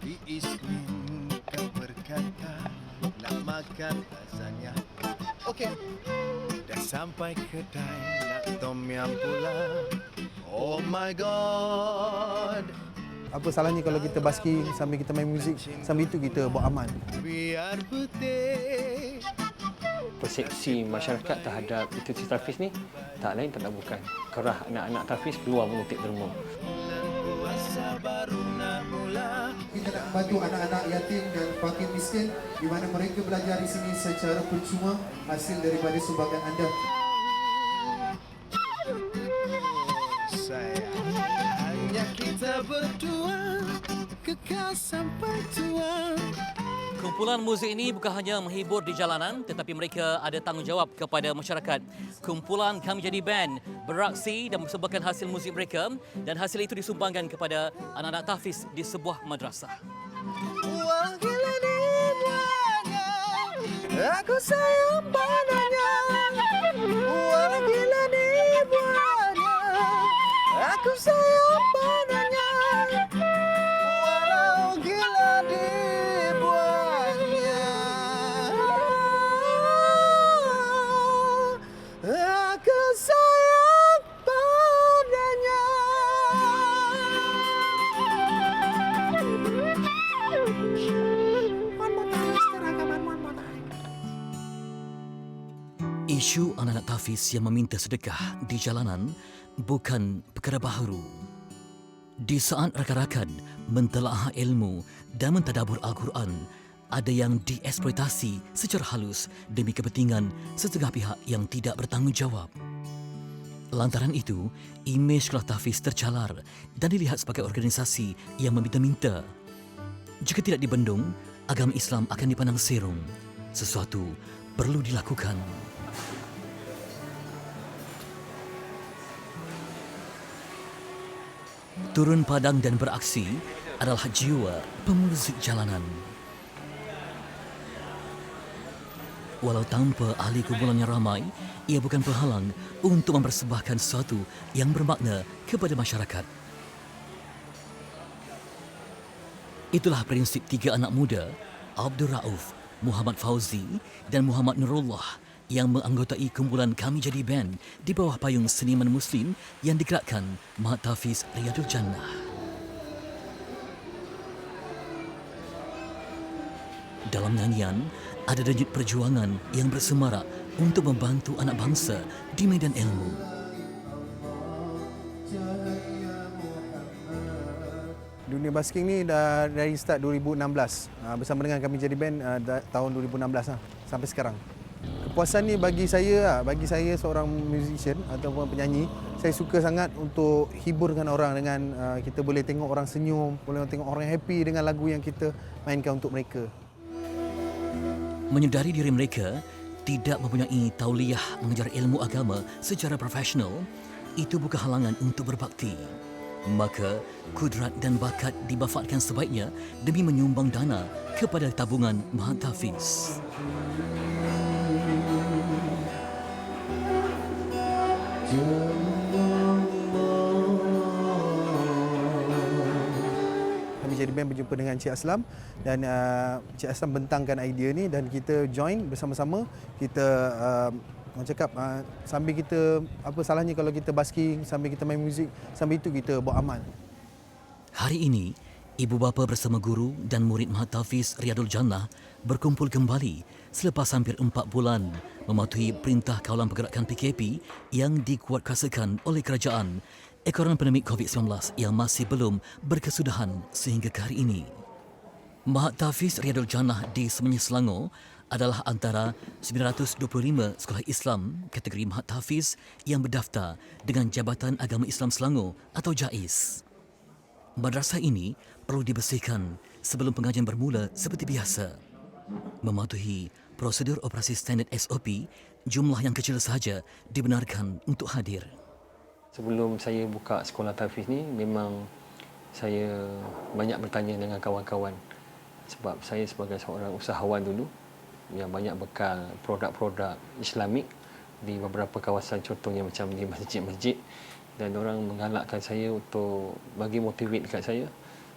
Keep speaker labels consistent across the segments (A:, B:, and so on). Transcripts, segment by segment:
A: Si Isnin kau berkata nak makan lasagna. Okey. Dah sampai kedai nak tom yum pula. Oh my god.
B: Apa salahnya kalau kita basking sambil kita main muzik, sambil itu kita buat amal.
A: Biar putih.
C: Persepsi masyarakat terhadap institusi tahfiz ni tak lain tak bukan kerah anak-anak tahfiz keluar mengutip derma.
B: Kita nak membantu anak-anak yatim dan fakir miskin di mana mereka belajar di sini secara percuma hasil daripada sumbangan anda.
A: Hanya kita berdua kekal sampai tua.
D: Kumpulan muzik ini bukan hanya menghibur di jalanan tetapi mereka ada tanggungjawab kepada masyarakat. Kumpulan Kami Jadi Band beraksi dan mempersembahkan hasil muzik mereka dan hasil itu disumbangkan kepada anak-anak tahfiz di sebuah madrasah.
A: Wah gila dibuatnya, aku sayang padanya. Wah gila dibuatnya, aku sayang padanya. Walau gila dibuatnya, aku sayang padanya.
D: Isu anak-anak tahfiz yang meminta sedekah di jalanan bukan perkara baharu. Di saat rakan-rakan mentelaah ilmu dan mentadabur Al-Quran, ada yang dieksploitasi secara halus demi kepentingan setengah pihak yang tidak bertanggungjawab. Lantaran itu, imej kelas tahfiz tercalar dan dilihat sebagai organisasi yang meminta-minta. Jika tidak dibendung, agama Islam akan dipandang serong. Sesuatu perlu dilakukan. Turun padang dan beraksi adalah jiwa pemuzik jalanan. Walau tanpa ahli kumpulannya ramai, ia bukan penghalang untuk mempersembahkan sesuatu yang bermakna kepada masyarakat. Itulah prinsip tiga anak muda, Abdul Rauf, Muhammad Fauzi dan Muhammad Nurullah yang menganggotai kumpulan Kami Jadi Band di bawah payung seniman Muslim yang digerakkan Mahat Tahfiz Riyadul Jannah. Dalam nyanyian, ada denyut perjuangan yang bersemarak untuk membantu anak bangsa di medan ilmu.
B: Dunia basking ni dah dari start 2016 bersama dengan Kami Jadi Band tahun 2016 sampai sekarang. Kepuasan ni bagi saya seorang musician ataupun penyanyi, saya suka sangat untuk hiburkan orang dengan kita boleh tengok orang senyum, boleh tengok orang happy dengan lagu yang kita mainkan untuk mereka.
D: Menyedari diri mereka tidak mempunyai tauliah mengejar ilmu agama secara profesional, itu bukan halangan untuk berbakti. Maka, kudrat dan bakat dimanfaatkan sebaiknya demi menyumbang dana kepada tabungan Mahat Tahfiz.
B: Kami Jadi Band berjumpa dengan Cik Aslam dan Cik Aslam bentangkan idea ni dan kita join bersama-sama. Kita orang cakap sambil kita, apa salahnya kalau kita basking sambil kita main muzik, sambil itu kita buat amal.
D: Hari ini, ibu bapa bersama guru dan murid Mahat Tahfiz Riyadul Jannah berkumpul kembali selepas hampir 4 bulan mematuhi perintah kawalan pergerakan PKP yang dikuatkuasakan oleh kerajaan ekoran pandemik COVID-19 yang masih belum berkesudahan sehingga ke hari ini. Mahat Tahfiz Riyadul Jannah di Semenyih Selangor adalah antara 925 sekolah Islam kategori Mahat Tahfiz yang berdaftar dengan Jabatan Agama Islam Selangor atau JAIS. Madrasah ini perlu dibersihkan sebelum pengajian bermula seperti biasa. Mematuhi prosedur operasi standard SOP, jumlah yang kecil sahaja dibenarkan untuk hadir.
C: Sebelum saya buka sekolah tahfiz ni, memang saya banyak bertanya dengan kawan-kawan. Sebab saya sebagai seorang usahawan dulu yang banyak bekal produk-produk Islamik di beberapa kawasan, contohnya macam di masjid-masjid, dan orang menggalakkan saya untuk bagi motivate dekat saya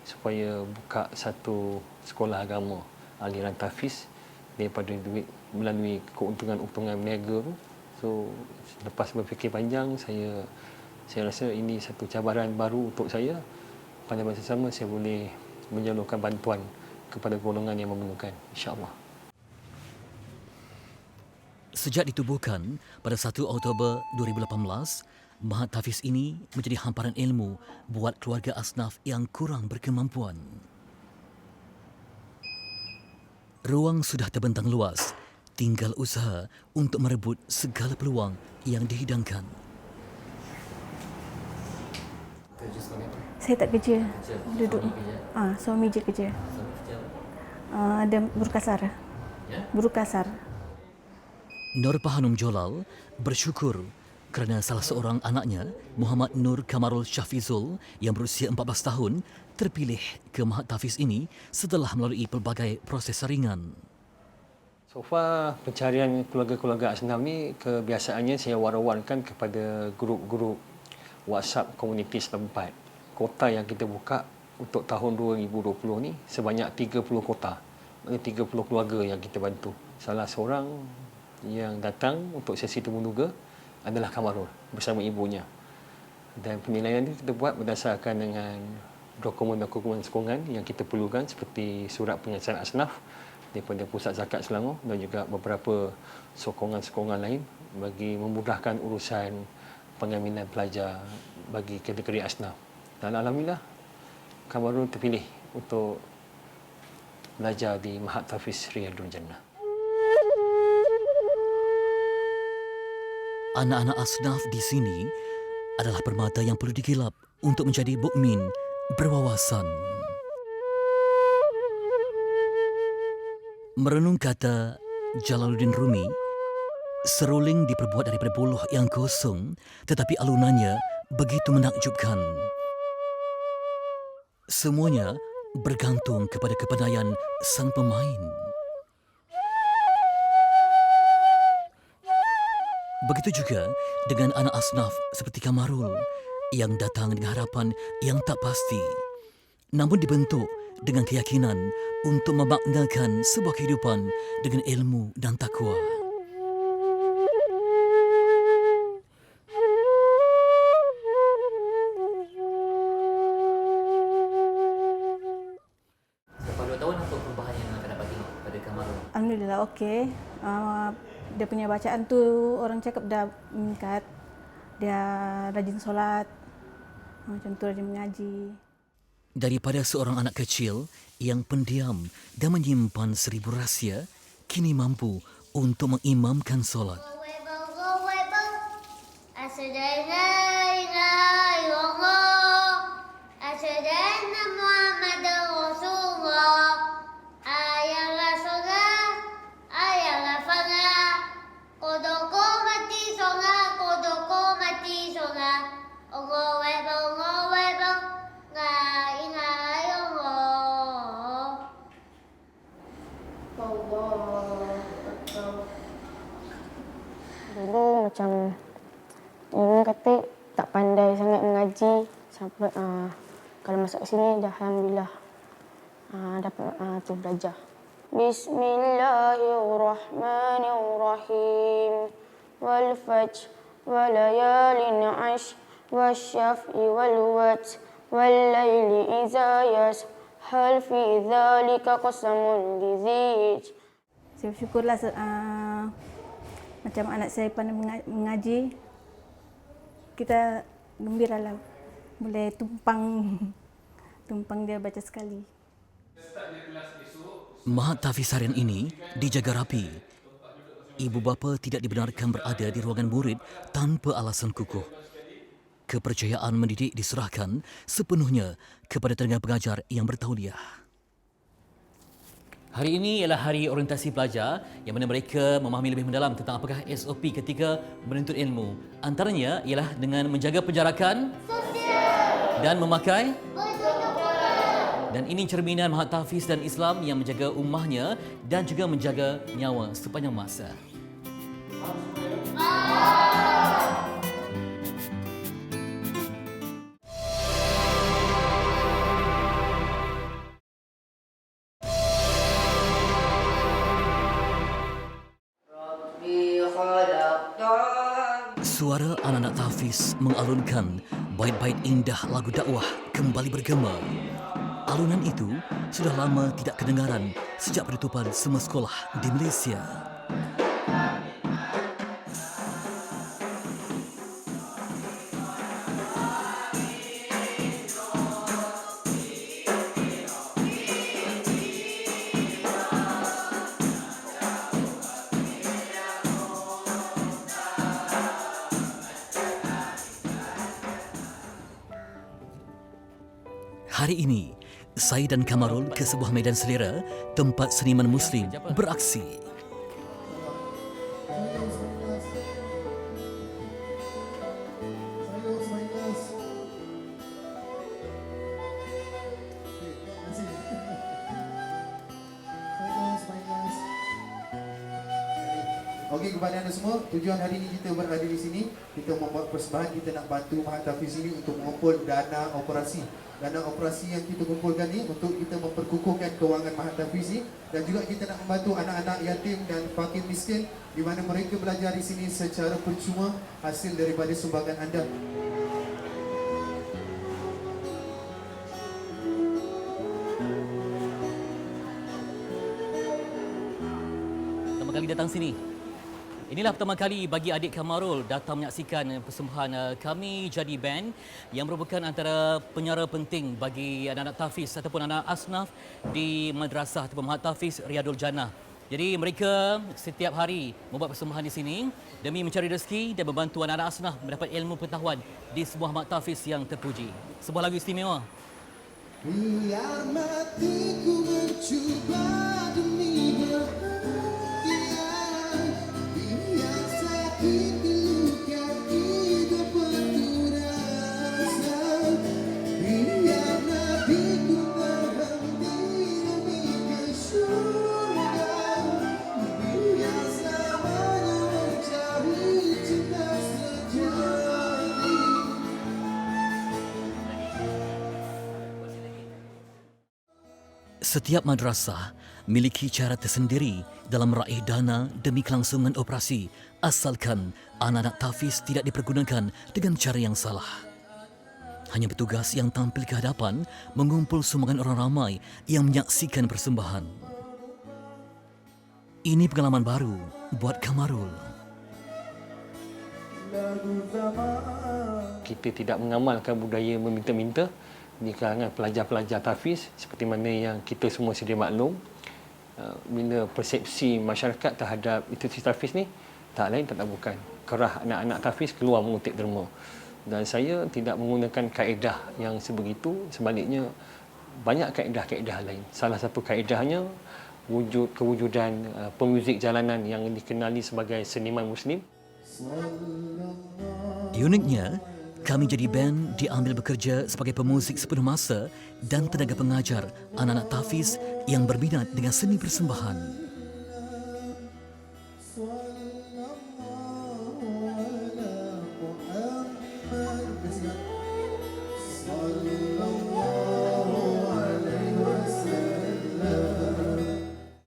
C: supaya buka satu sekolah agama aliran tahfiz daripada duit melalui keuntungan-keuntungan berniaga tu. So lepas berfikir panjang, saya rasa ini satu cabaran baru untuk saya. Pada masa sama saya boleh menyalurkan bantuan kepada golongan yang memerlukan, insya-Allah.
D: Sejak ditubuhkan pada 1 Oktober 2018, Mahat Tahfiz ini menjadi hamparan ilmu buat keluarga asnaf yang kurang berkemampuan. Ruang sudah terbentang luas, tinggal usaha untuk merebut segala peluang yang dihidangkan.
E: Saya tak kerja, duduk. Suami je kerja. Dia buruh kasar. Buruh kasar.
D: Nur Pahanum Jolal bersyukur kerana salah seorang anaknya, Muhammad Nur Kamarul Syafizul yang berusia 14 tahun, terpilih ke Mahat Tahfiz ini setelah melalui pelbagai proses saringan.
C: So far, pencarian keluarga-keluarga asnaf ni kebiasaannya saya war-warkan kepada grup-grup WhatsApp komuniti setempat. Kota yang kita buka untuk tahun 2020 ni sebanyak 30 kota. Maknanya 30 keluarga yang kita bantu. Salah seorang yang datang untuk sesi temuduga adalah Kamarul bersama ibunya. Dan penilaian itu kita buat berdasarkan dengan dokumen-dokumen sokongan yang kita perlukan seperti surat pengesahan asnaf daripada Pusat Zakat Selangor dan juga beberapa sokongan-sokongan lain bagi memudahkan urusan pengambilan pelajar bagi kategori asnaf. Dan alhamdulillah Kamarul terpilih untuk belajar di Mahat Tahfiz Riyadul Jannah.
D: Anak-anak asnaf di sini adalah permata yang perlu digilap untuk menjadi mukmin berwawasan. Merenung kata Jalaluddin Rumi, seruling diperbuat daripada buluh yang kosong tetapi alunannya begitu menakjubkan. Semuanya bergantung kepada kepandaian sang pemain. Begitu juga dengan anak asnaf seperti Kamarul yang datang dengan harapan yang tak pasti, namun dibentuk dengan keyakinan untuk memaknakan sebuah kehidupan dengan ilmu dan takwa.
F: Selepas 2 tahun, apa perubahan yang anda dapat tengok pada Kamarul?
E: Alhamdulillah okey. Dia punya bacaan tu orang cakap dah meningkat. Dia rajin solat. Macam tu rajin mengaji.
D: Daripada seorang anak kecil yang pendiam dan menyimpan 1000 rahsia, kini mampu untuk mengimamkan solat.
G: Dulu macam orang kata tak pandai sangat mengaji sampai kalau masuk sini dah alhamdulillah dapat tu belajar. Bismillahirrahmanirrahim. Wal fajr wa layalin 'ashr wasyaf'i wal watr wal laili idza yasr hal fi dzalika qasamun lidzij.
E: Saya bersyukurlah macam anak saya pandai mengaji. Kita gembiralah boleh tumpang dia baca sekali.
D: Mahat Tahfiz harian ini dijaga rapi. Ibu bapa tidak dibenarkan berada di ruangan murid tanpa alasan kukuh. Kepercayaan mendidik diserahkan sepenuhnya kepada tenaga pengajar yang bertauliah. Hari ini ialah hari orientasi pelajar yang mana mereka memahami lebih mendalam tentang apakah SOP ketika menuntut ilmu. Antaranya ialah dengan menjaga penjarakan sosial dan memakai dan ini cerminan Mahat Tahfiz dan Islam yang menjaga ummahnya dan juga menjaga nyawa sepanjang masa. Suara anak-anak tahfiz mengalunkan bait-bait indah lagu dakwah kembali bergema. Alunan itu sudah lama tidak kedengaran sejak penutupan semua sekolah di Malaysia. Hari ini, saya dan Kamarul ke sebuah medan selera tempat seniman Muslim beraksi.
B: Okey, kepada anda semua, tujuan hari ini kita berada di sini, kita membuat persembahan, kita nak bantu Mahat Tahfiz ini untuk mengumpul dana operasi. Dana operasi yang kita kumpulkan ni untuk kita memperkukuhkan kewangan Mahat Tahfiz ini, dan juga kita nak membantu anak-anak yatim dan fakir miskin di mana mereka belajar di sini secara percuma hasil daripada sumbangan anda.
D: Pertama kali datang sini. Inilah pertama kali bagi adik Kamarul datang menyaksikan persembahan Kami Jadi Band yang merupakan antara penyara penting bagi anak-anak tahfiz ataupun anak asnaf di madrasah ataupun Mahat Tahfiz Riyadul Jannah. Jadi mereka setiap hari membuat persembahan di sini demi mencari rezeki dan membantu anak-anak asnaf mendapat ilmu pengetahuan di sebuah Mahat Tahfiz yang terpuji. Sebuah lagu istimewa.
A: Biar matiku mencuba demi bahagia, biar sakit luka hidup penuh rasa, biar nadiku terhenti demi ke surga, biar selamanya mencari cinta sejati.
D: Setiap madrasah memiliki cara tersendiri dalam meraih dana demi kelangsungan operasi asalkan anak-anak tahfiz tidak dipergunakan dengan cara yang salah. Hanya petugas yang tampil ke hadapan mengumpul sumbangan orang ramai yang menyaksikan persembahan. Ini pengalaman baru buat Kamarul.
C: Kita tidak mengamalkan budaya meminta-minta di kalangan pelajar-pelajar tahfiz seperti mana yang kita semua sedia maklum. Bila persepsi masyarakat terhadap institusi tahfiz ni tak lain tak bukan kerah anak-anak tahfiz keluar mengutip derma. Dan saya tidak menggunakan kaedah yang sebegitu, sebaliknya banyak kaedah-kaedah lain. Salah satu kaedahnya kewujudan pemuzik jalanan yang dikenali sebagai seniman Muslim.
D: Uniknya, Kami Jadi Band diambil bekerja sebagai pemuzik sepenuh masa dan tenaga pengajar anak-anak tahfiz yang berminat dengan seni persembahan.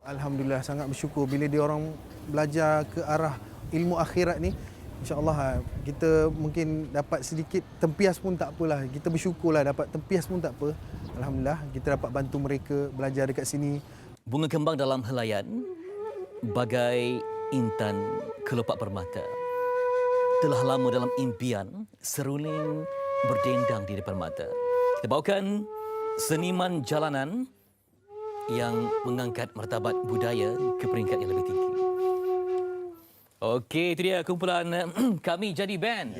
B: Alhamdulillah, sangat bersyukur bila dia orang belajar ke arah ilmu akhirat ni. InsyaAllah kita mungkin dapat sedikit tempias pun tak apalah. Kita bersyukurlah dapat tempias pun tak apa. Alhamdulillah kita dapat bantu mereka belajar dekat sini.
D: Bunga kembang dalam helaian bagai intan kelopak permata. Telah lama dalam impian seruling berdendang di depan mata. Kita bawakan seniman jalanan yang mengangkat martabat budaya ke peringkat yang lebih tinggi. Okey, itu dia kumpulan Kami Jadi Band.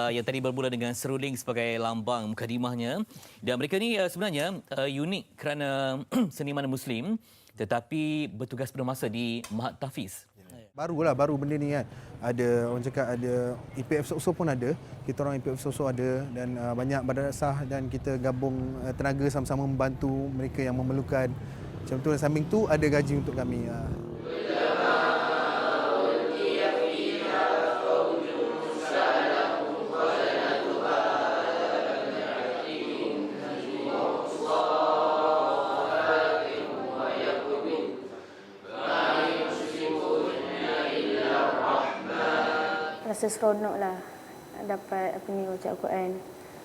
D: Yang tadi bermula dengan seruling sebagai lambang mukadimahnya. Dan mereka ni sebenarnya unik kerana seniman Muslim tetapi bertugas penuh masa di Mahat Tahfiz.
B: Baru benda ni kan. Ada orang cakap ada IPF Sokso pun ada. Kita orang IPF Sokso ada dan banyak madrasah dan kita gabung tenaga sama-sama membantu mereka yang memerlukan. Macam tu, samping tu ada gaji untuk kami.
G: rasa seronok lah dapat baca Al-Quran.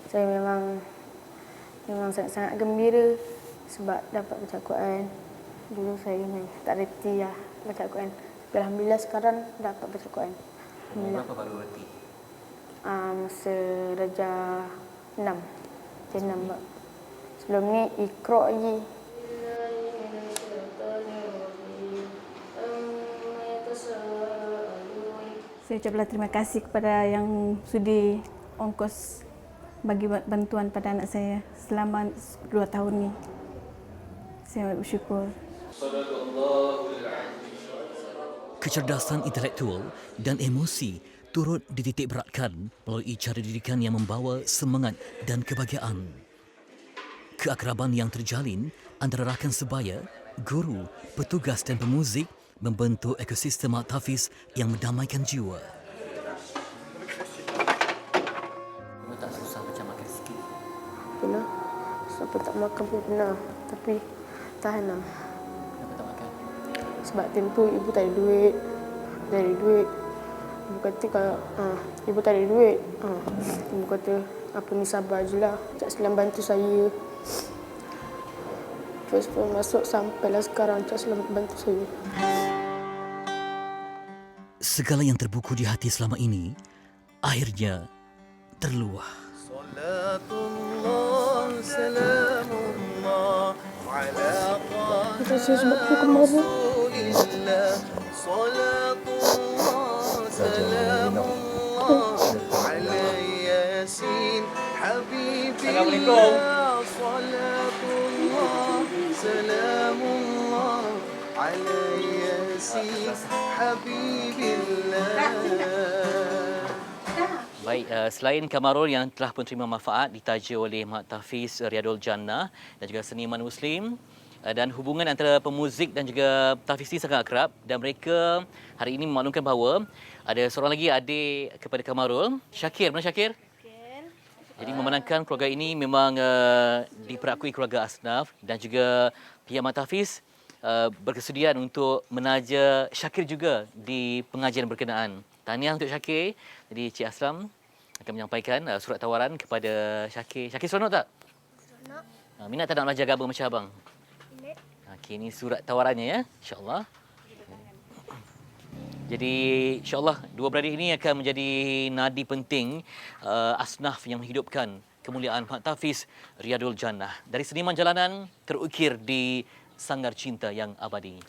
G: Saya memang sangat-sangat gembira sebab dapat baca Al-Quran. Dulu saya tak reti lah baca Al-Quran. Tapi alhamdulillah sekarang dapat baca Al-Quran. Alhamdulillah.
F: Berapa baru reti?
G: Masa darjah 6. Darjah 6 Pak. Sebelum ni Iqra' lagi.
E: Saya ucaplah terima kasih kepada yang sudi ongkos bagi bantuan pada anak saya selama 2 tahun ni. Saya bersyukur.
D: Kecerdasan intelektual dan emosi turut dititik beratkan melalui cara didikan yang membawa semangat dan kebahagiaan. Keakraban yang terjalin antara rakan sebaya, guru, petugas dan pemuzik membentuk ekosistem Mak Tafiz yang mendamaikan jiwa.
F: Memang tak susah macam makan sikit.
G: Pernah. Sampai tak makan pun pernah. Tapi tahan lah.
F: Kenapa tak makan?
G: Sebab tempoh ibu tak ada duit. Tak ada duit. Ibu kata kalau ibu tak ada duit. Ibu kata apa ni sabar je lah. Cik Selam bantu saya. First masuk sampailah sekarang Cik Selam bantu saya.
D: Segala yang terbuku di hati selama ini akhirnya terluah.
A: Salatullah salamullah ala Rasulillah. Salatullah salamullah ala Yasin Habibillah. Salatullah salamullah ala Yasin Habibillah.
F: Baik, selain Kamarul yang telah penerima manfaat ditaja oleh Mak Tafiz Riyadul Jannah dan juga seniman Muslim, dan hubungan antara pemuzik dan juga Tafiz ini sangat akrab, dan mereka hari ini memaklumkan bahawa ada seorang lagi adik kepada Kamarul, Syakir. Mana Syakir? Jadi memenangkan keluarga ini memang diperakui keluarga asnaf, dan juga pihak Mak Tafiz berkesudian untuk menaja Syakir juga di pengajian berkenaan. Tahniah untuk Syakir. Jadi Cik Aslam akan menyampaikan surat tawaran kepada Syakir. Syakir seronok tak? Seronok. Minat tak nak belajar agama macam abang? Minat. Okey, ini surat tawarannya ya, insya-Allah. Jadi insya-Allah dua beradik ini akan menjadi nadi penting asnaf yang menghidupkan kemuliaan Mak Tafiz Riyadul Jannah. Dari seniman jalanan terukir di sanggar cinta yang abadi.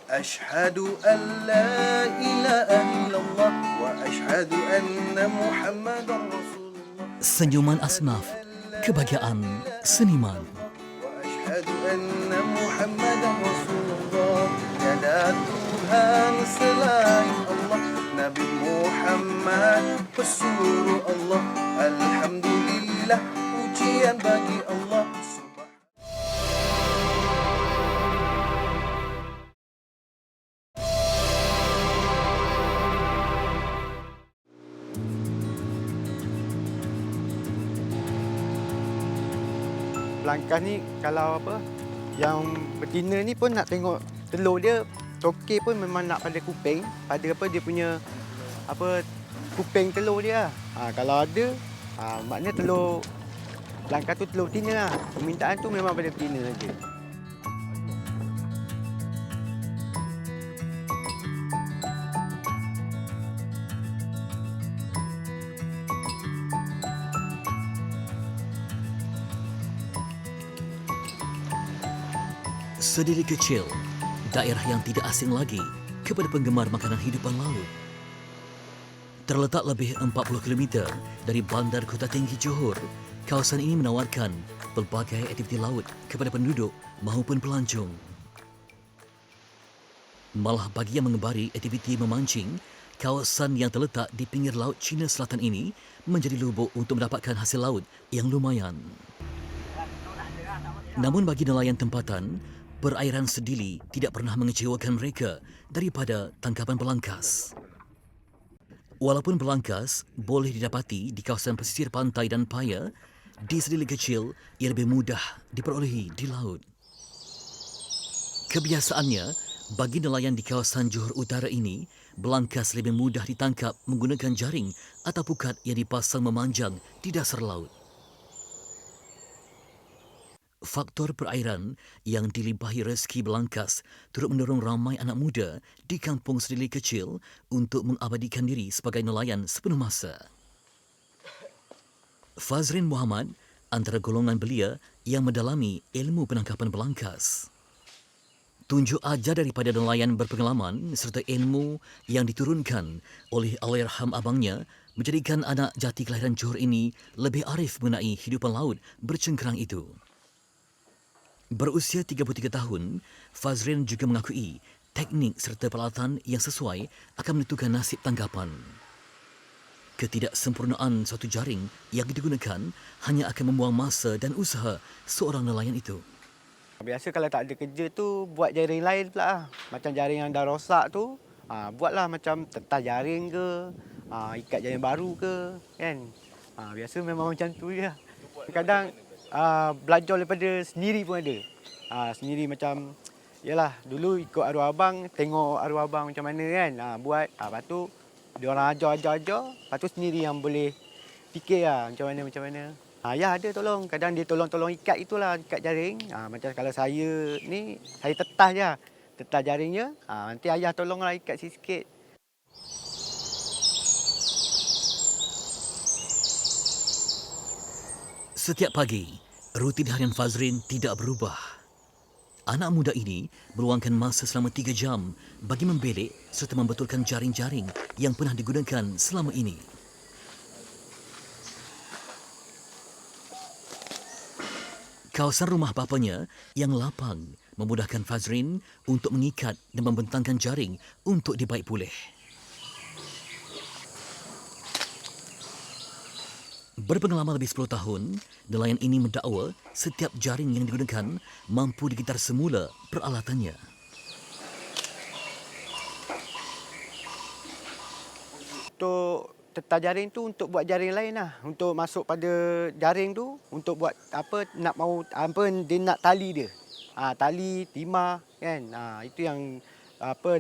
A: Ashhadu an la ilaha illallah wa ashhadu anna Muhammadan Rasulullah.
D: Senyuman asnaf, kebahagiaan seniman.
A: Wa ashhadu anna Muhammadan Rasulullah. Tiada Tuhan selain Allah, Nabi Muhammad pesuruh Allah. Alhamdulillah, pujian bagi Allah.
H: Langkah ni kalau apa yang betina ni pun nak tengok telur dia tokek pun memang nak pada kuping, pada apa dia punya apa kuping telur dia. Kalau ada maknanya telur langkah tu telur betina lah. Permintaan tu memang pada betina saja.
D: Sediri kecil, daerah yang tidak asing lagi kepada penggemar makanan hidupan laut. Terletak lebih 40 km dari Bandar Kota Tinggi Johor, kawasan ini menawarkan pelbagai aktiviti laut kepada penduduk maupun pelancong. Malah bagi yang mengembari aktiviti memancing, kawasan yang terletak di pinggir laut Cina Selatan ini menjadi lubuk untuk mendapatkan hasil laut yang lumayan. Namun bagi nelayan tempatan, perairan Sedili tidak pernah mengecewakan mereka daripada tangkapan belangkas. Walaupun belangkas boleh didapati di kawasan pesisir pantai dan paya, di Sedili kecil ia lebih mudah diperolehi di laut. Kebiasaannya, bagi nelayan di kawasan Johor Utara ini belangkas lebih mudah ditangkap menggunakan jaring atau pukat yang dipasang memanjang di dasar laut. Faktor perairan yang dilimpahi rezeki belangkas turut mendorong ramai anak muda di kampung Sedili kecil untuk mengabadikan diri sebagai nelayan sepenuh masa. Fazrin Muhammad antara golongan belia yang mendalami ilmu penangkapan belangkas. Tunjuk ajar daripada nelayan berpengalaman serta ilmu yang diturunkan oleh Allahyarham abangnya menjadikan anak jati kelahiran Johor ini lebih arif mengenai hidupan laut bercengkerang itu. Berusia 33 tahun, Fazrin juga mengakui teknik serta peralatan yang sesuai akan menentukan nasib tangkapan. Ketidaksempurnaan suatu jaring yang digunakan hanya akan membuang masa dan usaha seorang nelayan itu.
H: Biasa kalau tak ada kerja tu, buat jaring lain pula lah. Macam jaring yang dah rosak tu, buatlah macam tetas jaring ke, ikat jaring baru ke, kan. Biasa memang macam tu je. Kadang belajar daripada sendiri pun ada. Sendiri macam, yalah dulu ikut arwah abang, tengok arwah abang macam mana kan. Buat, lepas tu dia orang ajar. Lepas tu sendiri yang boleh fikir lah macam mana. Ya ada tolong. Kadang dia tolong ikat itulah, ikat jaring. Macam kalau saya ni, saya tetas je. Tetas jaringnya. Nanti ayah tolonglah ikat sikit.
D: Setiap pagi, rutin harian Fazrin tidak berubah. Anak muda ini meluangkan masa selama 3 jam bagi membelik serta membetulkan jaring-jaring yang pernah digunakan selama ini. Kawasan rumah bapanya yang lapang memudahkan Fazrin untuk mengikat dan membentangkan jaring untuk dibaik pulih. Berpengalaman lebih 10 tahun, nelayan ini mendakwa setiap jaring yang digunakan mampu digitar semula peralatannya.
H: Untuk tetas jaring tu untuk buat jaring lain lah. Untuk masuk pada jaring tu, untuk buat dia nak tali dia. Tali, timah kan. Itu yang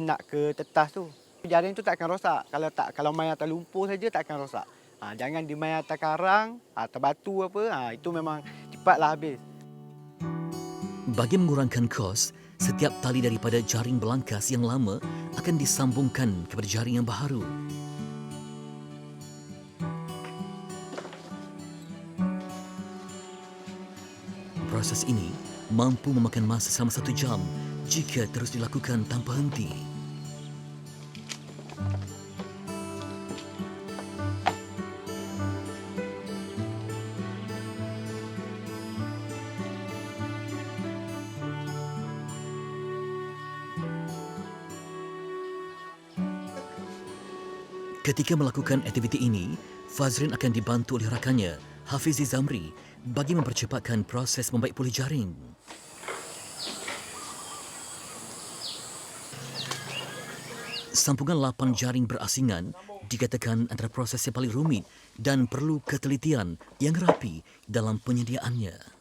H: nak ke tetas tu. Jaring tu tak akan rosak. Kalau main atas lumpur saja tak akan rosak. Jangan di main atas karang, atas batu apa, itu memang cepatlah habis.
D: Bagi mengurangkan kos, setiap tali daripada jaring belangkas yang lama akan disambungkan kepada jaring yang baru. Proses ini mampu memakan masa selama 1 jam jika terus dilakukan tanpa henti. Ketika melakukan aktiviti ini, Fazrin akan dibantu oleh rakannya, Hafizi Zamri, bagi mempercepatkan proses membaik pulih jaring. Sampungan 8 jaring berasingan dikatakan antara proses yang paling rumit dan perlu ketelitian yang rapi dalam penyediaannya.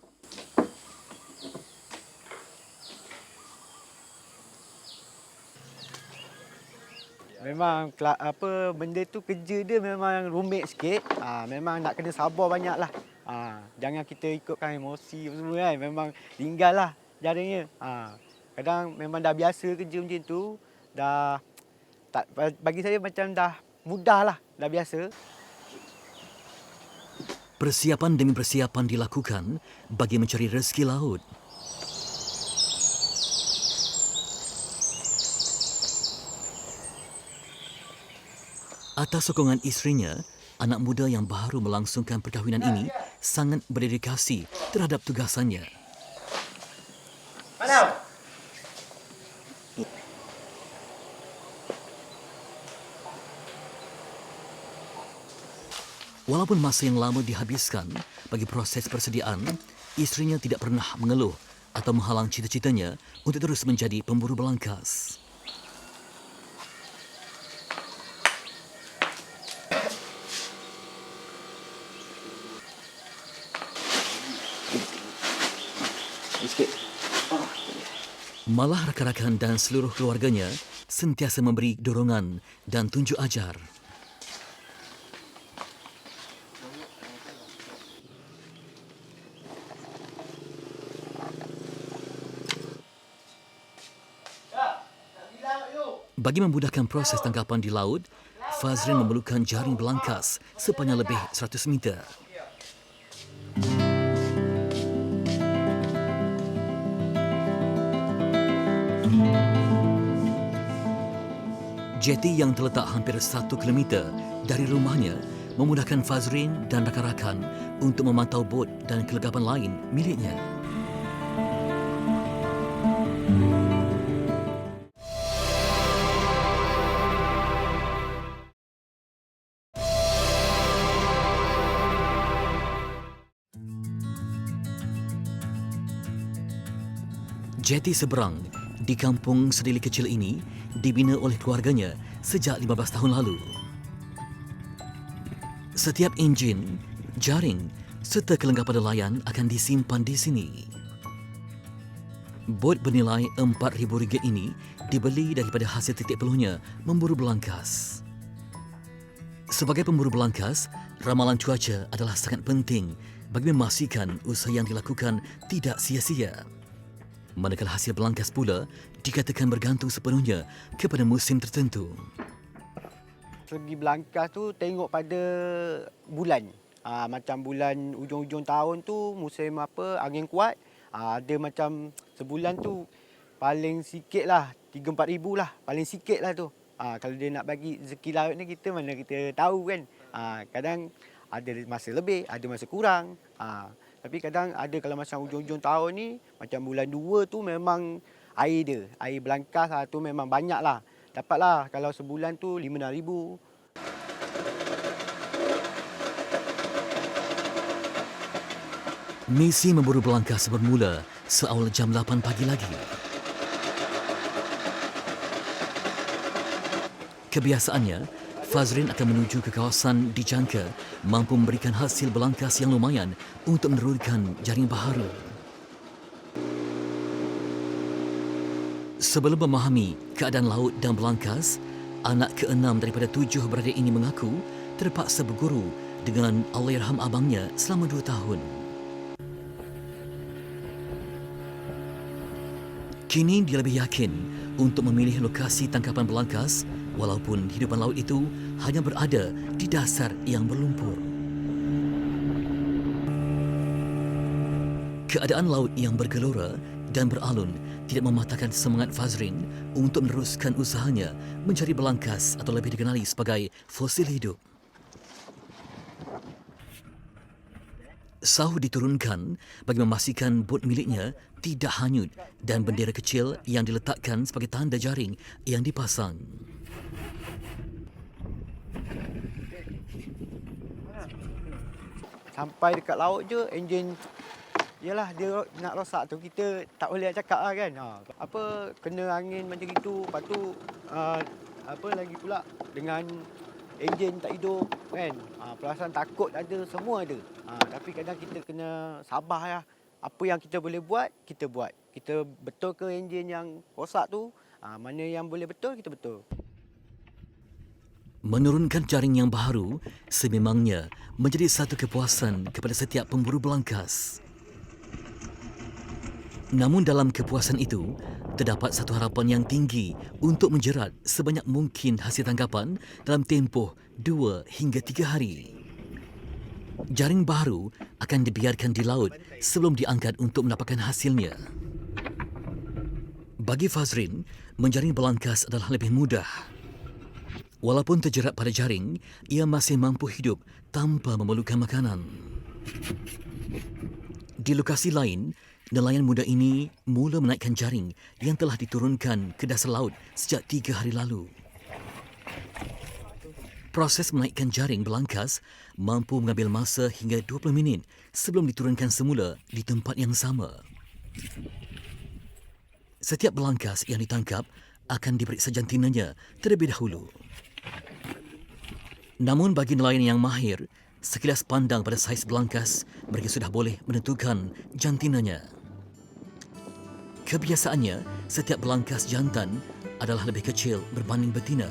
H: Memang benda tu kerja dia memang rumit sikit. Memang nak kena sabar banyaklah. Jangan kita ikutkan emosi semua kan. Memang tinggallah jaringnya. Kadang memang dah biasa kerja macam tu. Bagi saya macam dah mudah lah, dah biasa.
D: Persiapan demi persiapan dilakukan bagi mencari rezeki laut. Atas sokongan isterinya, anak muda yang baru melangsungkan perkahwinan ini sangat berdedikasi terhadap tugasannya. Walaupun masa yang lama dihabiskan bagi proses persediaan, isterinya tidak pernah mengeluh atau menghalang cita-citanya untuk terus menjadi pemburu belangkas. Malah rakan-rakan dan seluruh keluarganya sentiasa memberi dorongan dan tunjuk ajar. Bagi memudahkan proses tangkapan di laut, Fazrin memerlukan jaring belangkas sepanjang lebih 100 meter. Jeti yang terletak hampir 1 kilometer dari rumahnya memudahkan Fazrin dan rakan-rakan untuk memantau bot dan kelengkapan lain miliknya. Jeti seberang di kampung Sedili kecil ini dibina oleh keluarganya sejak 15 tahun lalu. Setiap enjin, jaring serta kelengkapan nelayan akan disimpan di sini. Bot bernilai RM4,000 ini dibeli daripada hasil titik peluhnya memburu belangkas. Sebagai pemburu belangkas, ramalan cuaca adalah sangat penting bagi memastikan usaha yang dilakukan tidak sia-sia. Manakala hasil belangkas pula dikatakan bergantung sepenuhnya kepada musim tertentu.
H: Segi belangkas tu tengok pada bulan. Macam bulan ujung-ujung tahun tu musim apa angin kuat. Ada macam sebulan tu paling sikit lah 3-4 ribu lah. Paling sikit lah tu. Kalau dia nak bagi rezeki laut ni kita mana kita tahu kan. Kadang ada masa lebih, ada masa kurang. Tapi kadang ada kalau macam ujung-ujung tahun ni, macam bulan 2 tu memang air dia. Air belangkas tu memang banyak lah. Dapatlah kalau sebulan tu 5-6 ribu.
D: Misi memburu belangkas bermula seawal jam 8 pagi lagi. Kebiasaannya, Fazrin akan menuju ke kawasan dijangka mampu memberikan hasil belangkas yang lumayan untuk menurunkan jaring baharu. Sebelum memahami keadaan laut dan belangkas, anak ke-6 daripada 7 beradik ini mengaku terpaksa berguru dengan Allahyarham abangnya selama 2 tahun. Kini dia lebih yakin untuk memilih lokasi tangkapan belangkas walaupun hidupan laut itu hanya berada di dasar yang berlumpur. Keadaan laut yang bergelora dan beralun tidak mematahkan semangat Fazrin untuk meneruskan usahanya mencari belangkas atau lebih dikenali sebagai fosil hidup. Sauh diturunkan bagi memastikan bot miliknya tidak hanyut dan bendera kecil yang diletakkan sebagai tanda jaring yang dipasang.
H: Sampai dekat laut je, enjin yalah dia nak rosak tu kita tak boleh nak cakap lah kan. Apa kena angin macam gitu, lepas tu apa lagi pula dengan enjin tak hidup kan. Perasaan takut ada, semua ada. Tapi kadang kita kena sabar lah. Apa yang kita boleh buat, kita buat. Kita betul ke enjin yang rosak tu, mana yang boleh betul, kita betul.
D: Menurunkan jaring yang baharu sememangnya menjadi satu kepuasan kepada setiap pemburu belangkas. Namun dalam kepuasan itu, terdapat satu harapan yang tinggi untuk menjerat sebanyak mungkin hasil tangkapan dalam tempoh 2 hingga 3 hari. Jaring baharu akan dibiarkan di laut sebelum diangkat untuk mendapatkan hasilnya. Bagi Fazrin, menjaring belangkas adalah lebih mudah. Walaupun terjerat pada jaring, ia masih mampu hidup tanpa memerlukan makanan. Di lokasi lain, nelayan muda ini mula menaikkan jaring yang telah diturunkan ke dasar laut sejak 3 hari lalu. Proses menaikkan jaring belangkas mampu mengambil masa hingga 20 minit sebelum diturunkan semula di tempat yang sama. Setiap belangkas yang ditangkap akan diperiksa jantinanya terlebih dahulu. Namun bagi nelayan yang mahir, sekilas pandang pada saiz belangkas, mereka sudah boleh menentukan jantinanya. Kebiasaannya, setiap belangkas jantan adalah lebih kecil berbanding betina.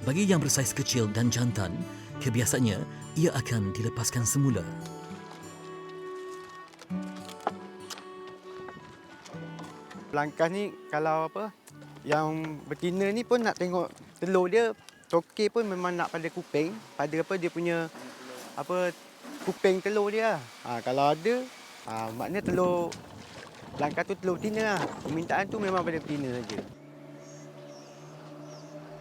D: Bagi yang bersaiz kecil dan jantan, kebiasaannya ia akan dilepaskan semula.
H: Belangkas ni kalau apa, yang betina ni pun nak tengok telur dia, tokek pun memang nak pada kuping, pada apa dia punya apa kuping telur dia. Kalau ada, maknanya telur belangkas tu telur betina lah. Permintaan tu memang pada betina saja.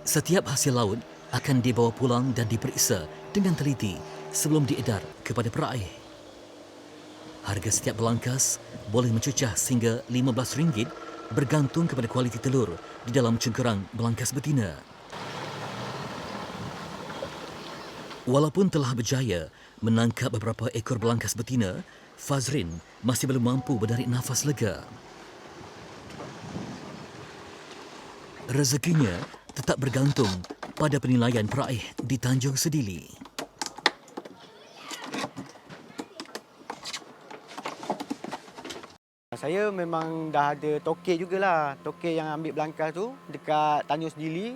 D: Setiap hasil laut akan dibawa pulang dan diperiksa dengan teliti sebelum diedar kepada peraih. Harga setiap belangkas boleh mencecah sehingga RM15 bergantung kepada kualiti telur di dalam cengkerang belangkas betina. Walaupun telah berjaya menangkap beberapa ekor belangkas betina, Fazrin masih belum mampu menarik nafas lega. Rezekinya tetap bergantung pada penilaian peraih di Tanjung Sedili.
H: Saya memang dah ada tokek jugalah. Tokek yang ambil belangkas tu dekat Tanjung Sedili.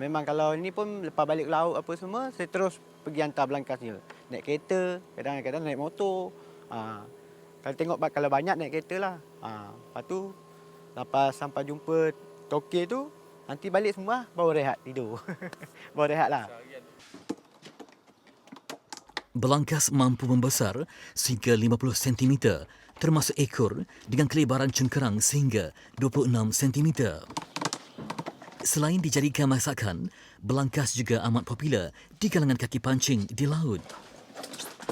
H: Memang kalau ni pun lepas balik laut apa semua, saya terus pergi hantar belangkasnya. Naik kereta, kadang-kadang naik motor. Kalau tengok kalau banyak naik kereta lah. Lepas tu, lepas sampai jumpa tokek tu, nanti balik semua baru rehat tidur. Baru rehat lah.
D: Belangkas mampu membesar sehingga 50 cm, termasuk ekor dengan kelebaran cengkerang sehingga 26 cm. Selain dijadikan masakan, belangkas juga amat popular di kalangan kaki pancing di laut.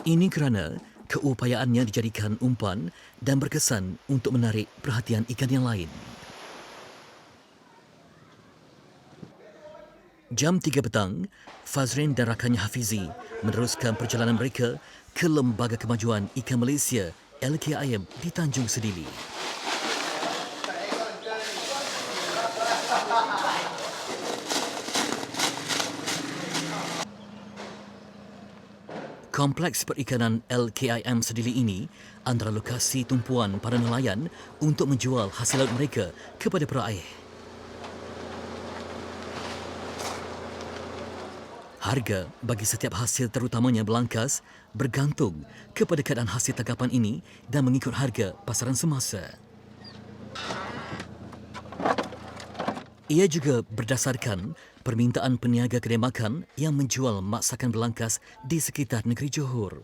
D: Ini kerana keupayaannya dijadikan umpan dan berkesan untuk menarik perhatian ikan yang lain. Jam 3 petang, Fazrin dan rakannya Hafizi meneruskan perjalanan mereka ke Lembaga Kemajuan Ikan Malaysia LKIM di Tanjung Sedili. Kompleks perikanan LKIM Sedili ini antara lokasi tumpuan para nelayan untuk menjual hasil laut mereka kepada peraih. Harga bagi setiap hasil terutamanya belangkas bergantung kepada keadaan hasil tangkapan ini dan mengikut harga pasaran semasa. Ia juga berdasarkan permintaan peniaga kedai makan yang menjual masakan belangkas di sekitar negeri Johor.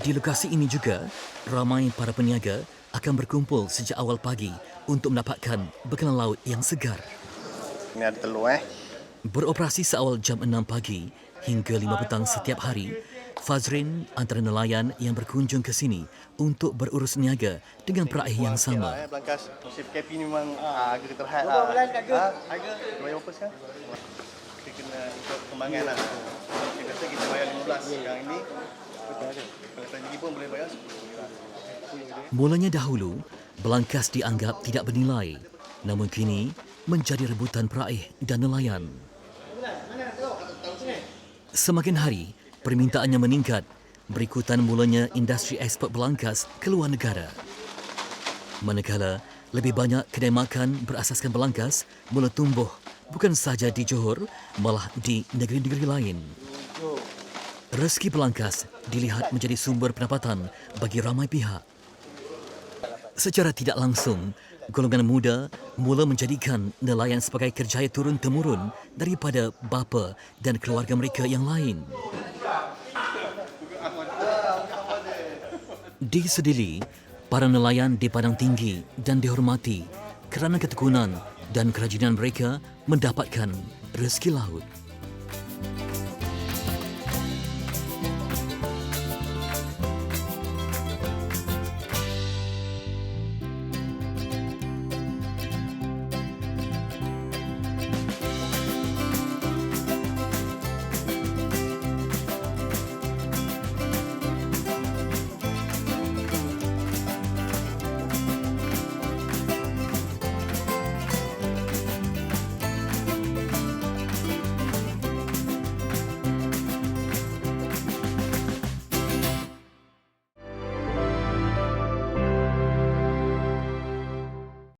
D: Di lokasi ini juga, ramai para peniaga akan berkumpul sejak awal pagi untuk mendapatkan bekalan laut yang segar.
A: Ini ada telur
D: Beroperasi seawal jam 6 pagi hingga 5 petang setiap hari, Fazrin antara nelayan yang berkunjung ke sini untuk berurus niaga dengan peraih yang sama.
A: Belangkas musim PKP ni memang harga terhad lah. Harga bayar berapa sekarang? Kita kena ikut perkembangan lah. Saya kata kita bayar 15 sekarang ini. Kalau tinggi pun boleh bayar 10.
D: Mulanya dahulu, belangkas dianggap tidak bernilai. Namun kini, menjadi rebutan peraih dan nelayan. Semakin hari, permintaannya meningkat berikutan mulanya industri ekspor belangkas ke luar negara. Manakala lebih banyak kedai makan berasaskan belangkas mula tumbuh bukan sahaja di Johor, malah di negeri-negeri lain. Rezeki belangkas dilihat menjadi sumber pendapatan bagi ramai pihak. Secara tidak langsung, golongan muda mula menjadikan nelayan sebagai kerjaya turun-temurun daripada bapa dan keluarga mereka yang lain. Di Sedili, para nelayan dipandang tinggi dan dihormati kerana ketekunan dan kerajinan mereka mendapatkan rezeki laut.